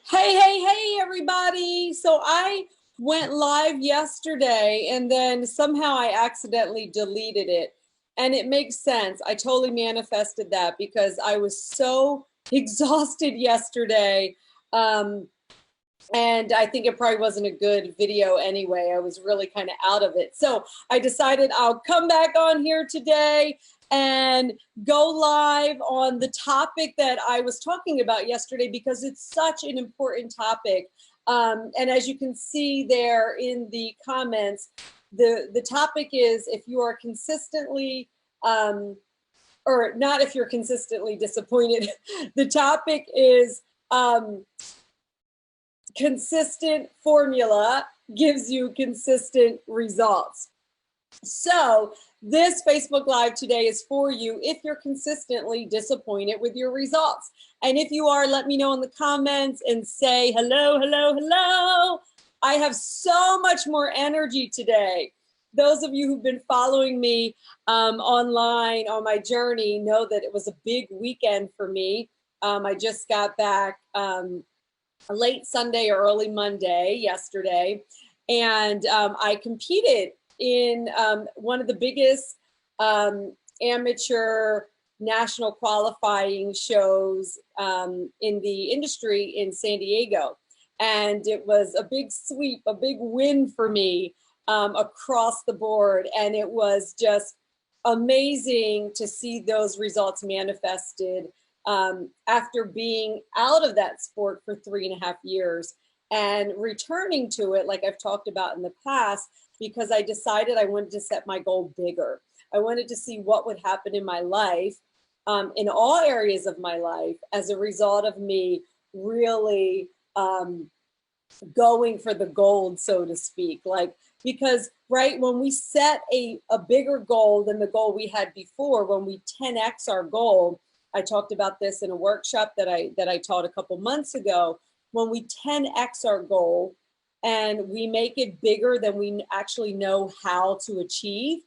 Hey, everybody. So I went live yesterday and then somehow I accidentally deleted it. And it makes sense. I totally manifested that because I was so exhausted yesterday. Um, and I think it probably wasn't a good video anyway. I was really kind of out of it. So I decided I'll come back on here today and go live on the topic that I was talking about yesterday because it's such an important topic. And as you can see there in the comments, the topic is if you are consistently, or not if you're consistently disappointed, the topic is consistent formula gives you consistent results. So this Facebook Live today is for you if you're consistently disappointed with your results. And if you are, let me know in the comments and say hello, hello, hello. I have so much more energy today. Those of you who've been following me online on my journey know that it was a big weekend for me. I just got back late Sunday or early Monday yesterday, and I competed in one of the biggest amateur national qualifying shows in the industry in San Diego. And it was a big sweep, a big win for me across the board. And it was just amazing to see those results manifested after being out of that sport for 3.5 years and returning to it, like I've talked about in the past, because I decided I wanted to set my goal bigger. I wanted to see what would happen in my life, in all areas of my life, as a result of me really going for the gold, so to speak. Like, because right when we set a bigger goal than the goal we had before, when we 10x our goal, I talked about this in a workshop that I taught a couple months ago. When we 10x our goal and we make it bigger than we actually know how to achieve,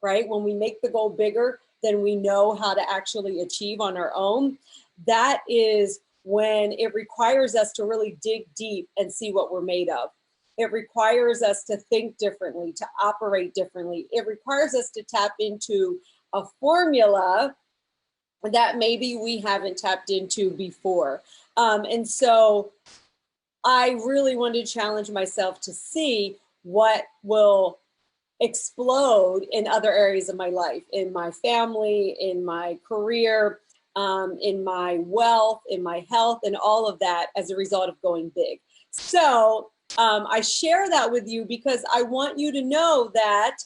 right? When we make the goal bigger than we know how to actually achieve on our own, that is when it requires us to really dig deep and see what we're made of. It requires us to think differently, to operate differently. It requires us to tap into a formula that maybe we haven't tapped into before. And so I really wanted to challenge myself to see what will explode in other areas of my life, in my family, in my career, in my wealth, in my health, and all of that as a result of going big. So I share that with you because I want you to know that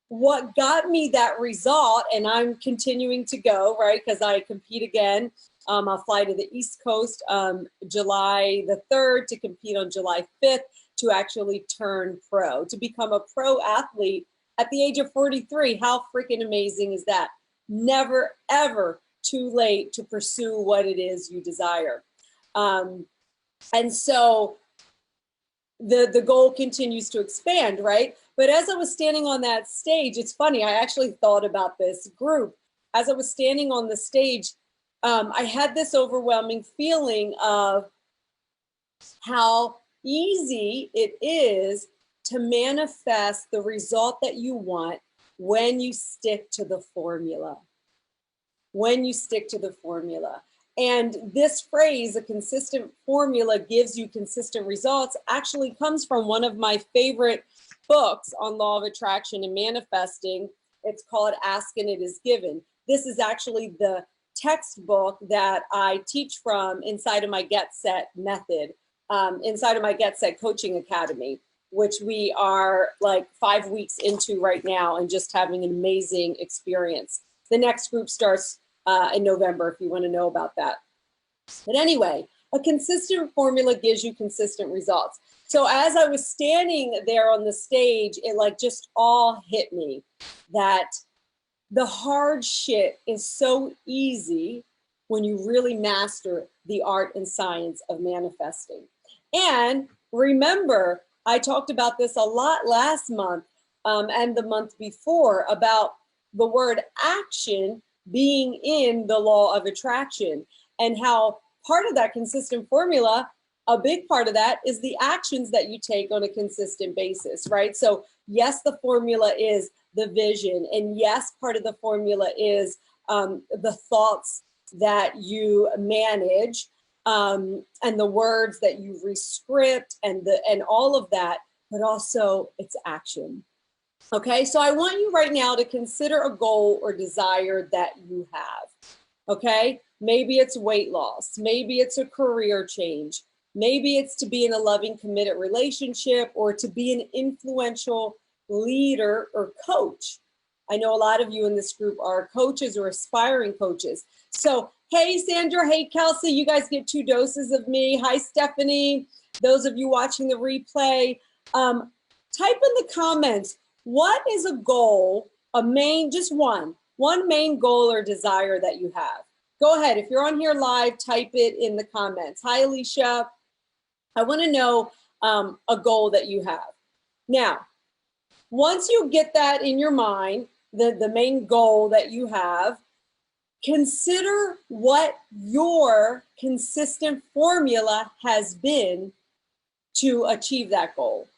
what got me that result, and I'm continuing to go, right, because I compete again. I'll fly to the East Coast July the 3rd to compete on July 5th to actually turn pro, to become a pro athlete at the age of 43. How freaking amazing is that? Never, ever too late to pursue what it is you desire. And so the goal continues to expand, right? But as I was standing on that stage, it's funny, I actually thought about this group. As I was standing on the stage, I had this overwhelming feeling of how easy it is to manifest the result that you want when you stick to the formula. When you stick to the formula. And this phrase, a consistent formula gives you consistent results, actually comes from one of my favorite books on law of attraction and manifesting. It's called Ask and It Is Given. This is actually the textbook that I teach from inside of my Get Set method, inside of my Get Set Coaching Academy, which we are like 5 weeks into right now and just having an amazing experience. The next group starts in November if you want to know about that. But anyway, a consistent formula gives you consistent results. So as I was standing there on the stage, it like just all hit me that the hard shit is so easy when you really master the art and science of manifesting. And remember, I talked about this a lot last month and the month before about the word action being in the law of attraction and how part of that consistent formula a big part of that is the actions that you take on a consistent basis, right? So yes, the formula is the vision. And yes, part of the formula is the thoughts that you manage and the words that you rescript and all of that, but also it's action. Okay, so I want you right now to consider a goal or desire that you have. Okay, maybe it's weight loss, maybe it's a career change, maybe it's to be in a loving, committed relationship, or to be an influential leader or coach. I know a lot of you in this group are coaches or aspiring coaches. So, hey, Sandra, hey, Kelsey, you guys get 2 doses of me. Hi, Stephanie. Those of you watching the replay, type in the comments, what is a goal, just one main goal or desire that you have? Go ahead. If you're on here live, type it in the comments. Hi, Alicia. I want to know a goal that you have. Now, once you get that in your mind, the main goal that you have, consider what your consistent formula has been to achieve that goal.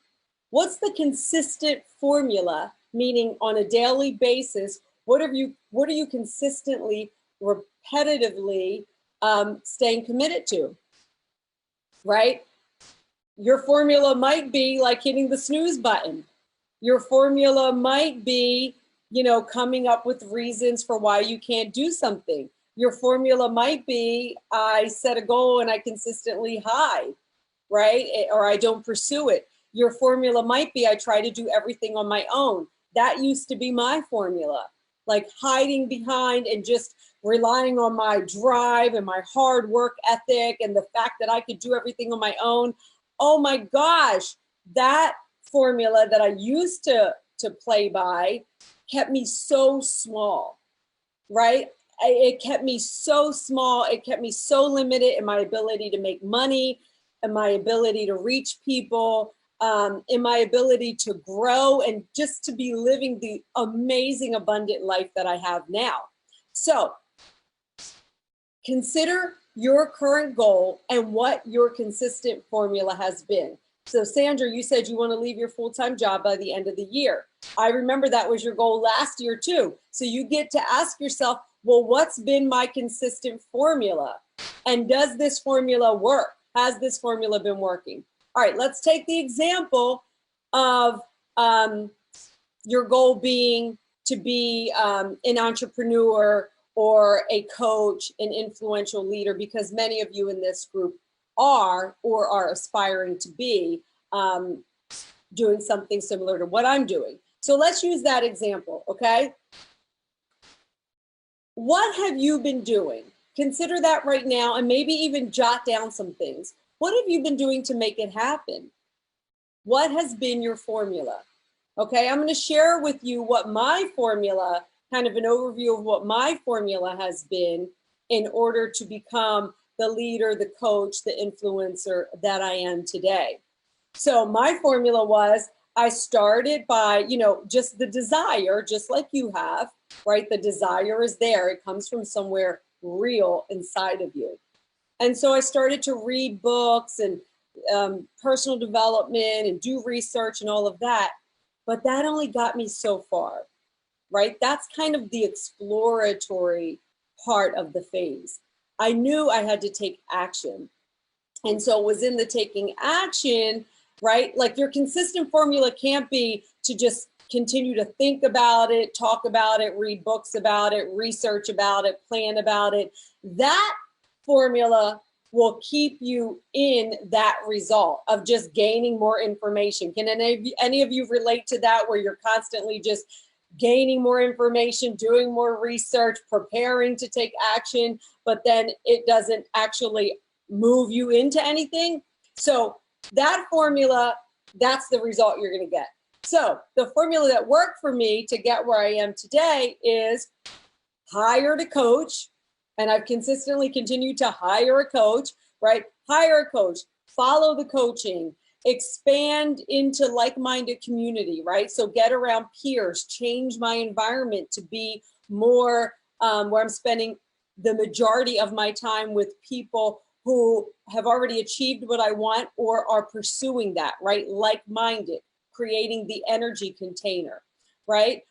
What's the consistent formula, meaning on a daily basis, what are you consistently, repetitively staying committed to, right? Your formula might be like hitting the snooze button. Your formula might be, coming up with reasons for why you can't do something. Your formula might be, I set a goal and I consistently hide, right? Or I don't pursue it. Your formula might be, I try to do everything on my own. That used to be my formula, like hiding behind and just relying on my drive and my hard work ethic and the fact that I could do everything on my own. Oh my gosh, that formula that I used to play by kept me so small, right? It kept me so small. It kept me so limited in my ability to make money, and my ability to reach people, in my ability to grow, and just to be living the amazing, abundant life that I have now. So consider your current goal and what your consistent formula has been. So Sandra, you said you want to leave your full-time job by the end of the year. I remember that was your goal last year too. So you get to ask yourself, well, what's been my consistent formula? And does this formula work? Has this formula been working? All right, let's take the example of your goal being to be an entrepreneur or a coach, an influential leader, because many of you in this group are or are aspiring to be doing something similar to what I'm doing. So let's use that example, okay? What have you been doing? Consider that right now and maybe even jot down some things. What have you been doing to make it happen? What has been your formula? Okay, I'm going to share with you what my formula, kind of an overview of what my formula has been in order to become the leader, the coach, the influencer that I am today. So my formula was, I started by, just the desire, just like you have, right? The desire is there. It comes from somewhere real inside of you. And so I started to read books and personal development and do research and all of that. But that only got me so far, right? That's kind of the exploratory part of the phase. I knew I had to take action. And so it was in the taking action, right? Like your consistent formula can't be to just continue to think about it, talk about it, read books about it, research about it, plan about it. That formula will keep you in that result of just gaining more information. Can any of you relate to that, where you're constantly just gaining more information, doing more research, preparing to take action, but then it doesn't actually move you into anything? So that formula, that's the result you're going to get. So the formula that worked for me to get where I am today is hire a coach. And I've consistently continued to hire a coach, right? Hire a coach, follow the coaching, expand into like-minded community, right? So get around peers, change my environment to be more where I'm spending the majority of my time with people who have already achieved what I want or are pursuing that, right? Like-minded, creating the energy container, right?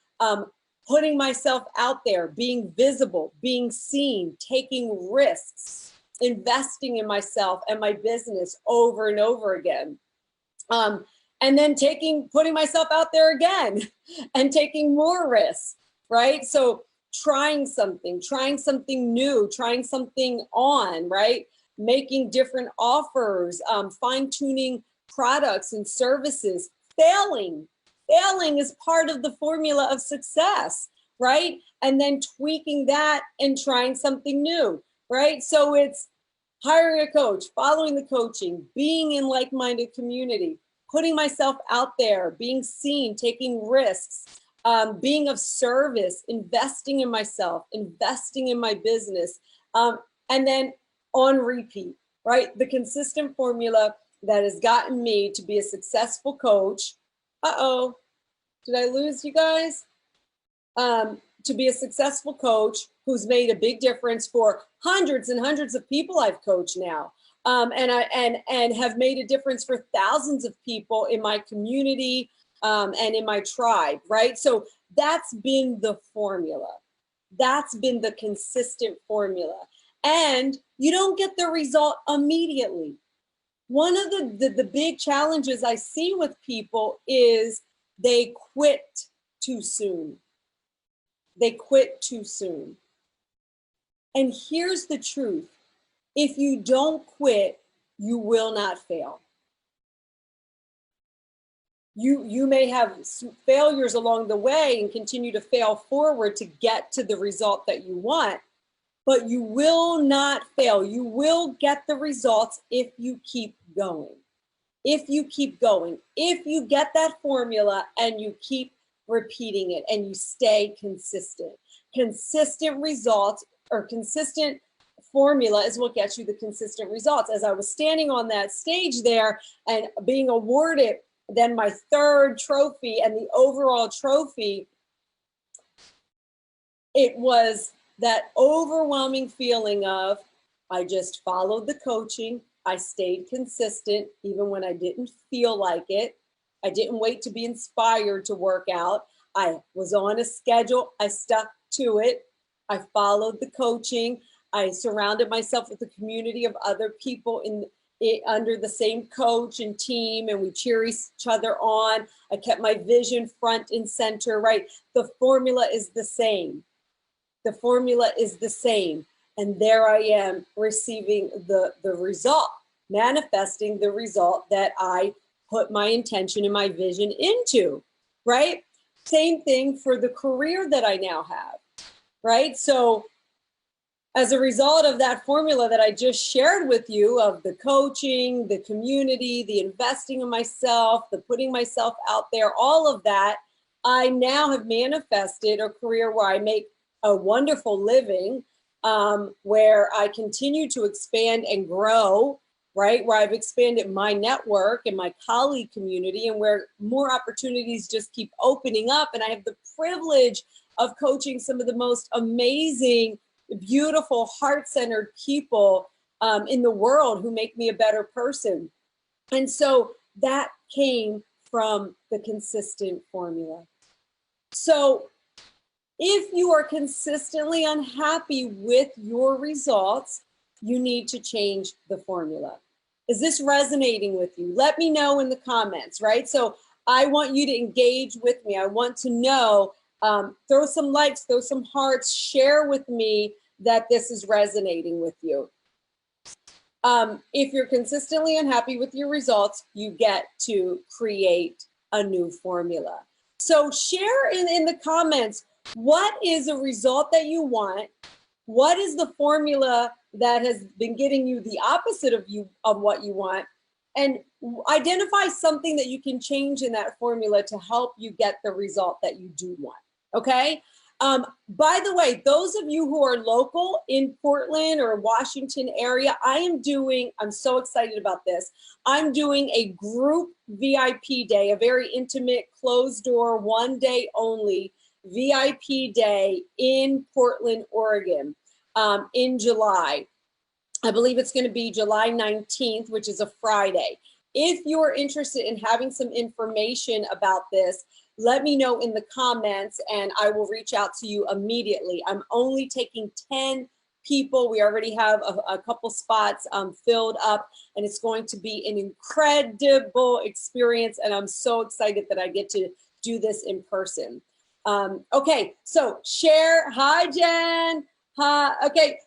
Putting myself out there, being visible, being seen, taking risks, investing in myself and my business over and over again. And then putting myself out there again and taking more risks, right? So trying something new, trying something on, right? Making different offers, fine-tuning products and services, failing is part of the formula of success, right? And then tweaking that and trying something new, right? So it's hiring a coach, following the coaching, being in like-minded community, putting myself out there, being seen, taking risks, being of service, investing in myself, investing in my business, and then on repeat, right? The consistent formula that has gotten me to be a successful coach. Uh-oh, did I lose you guys? To be a successful coach who's made a big difference for hundreds and hundreds of people I've coached now. And have made a difference for thousands of people in my community and in my tribe, right? So that's been the formula. That's been the consistent formula. And you don't get the result immediately. One of the big challenges I see with people is they quit too soon. They quit too soon. And here's the truth. If you don't quit, you will not fail. You may have failures along the way and continue to fail forward to get to the result that you want, but you will not fail. You will get the results if you keep going. If you keep going, if you get that formula and you keep repeating it and you stay consistent. Consistent results or consistent formula is what gets you the consistent results. As I was standing on that stage there and being awarded then my third trophy and the overall trophy, it was that overwhelming feeling of I just followed the coaching. I stayed consistent even when I didn't feel like it. I didn't wait to be inspired to work out. I was on a schedule. I stuck to it. I followed the coaching. I surrounded myself with a community of other people under the same coach and team, and we cheer each other on. I kept my vision front and center, right? The formula is the same. The formula is the same. And there I am receiving the result, manifesting the result that I put my intention and my vision into, right? Same thing for the career that I now have, right? So as a result of that formula that I just shared with you of the coaching, the community, the investing in myself, the putting myself out there, all of that, I now have manifested a career where I make a wonderful living, where I continue to expand and grow, right? Where I've expanded my network and my colleague community, and where more opportunities just keep opening up. And I have the privilege of coaching some of the most amazing, beautiful, heart-centered people in the world who make me a better person. And so that came from the consistent formula. So if you are consistently unhappy with your results, you need to change the formula. Is this resonating with you? Let me know in the comments, right? So I want you to engage with me. I want to know, throw some likes, throw some hearts, share with me that this is resonating with you. If you're consistently unhappy with your results, you get to create a new formula. So share in the comments, what is a result that you want? What is the formula that has been getting you the opposite of what you want? And identify something that you can change in that formula to help you get the result that you do want, okay? By the way, those of you who are local in Portland or Washington area, I'm so excited about this. I'm doing a group VIP day, a very intimate, closed door, one day only VIP day in Portland, Oregon, in July. I believe it's going to be July 19th, which is a Friday. If you're interested in having some information about this, let me know in the comments and I will reach out to you immediately. I'm only taking 10 people. We already have a couple spots filled up, and it's going to be an incredible experience, and I'm so excited that I get to do this in person. Okay, so share. Hi, Jen. Hi. Okay.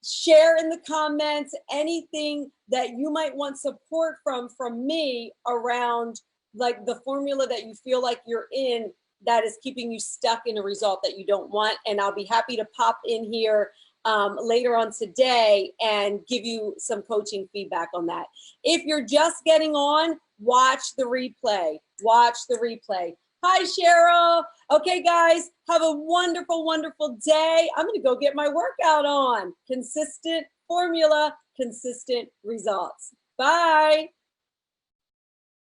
Share in the comments anything that you might want support from me around like the formula that you feel like you're in that is keeping you stuck in a result that you don't want. And I'll be happy to pop in here later on today and give you some coaching feedback on that. If you're just getting on, watch the replay. Watch the replay. Hi, Cheryl. Okay, guys, have a wonderful, wonderful day. I'm going to go get my workout on. Consistent formula, consistent results. Bye.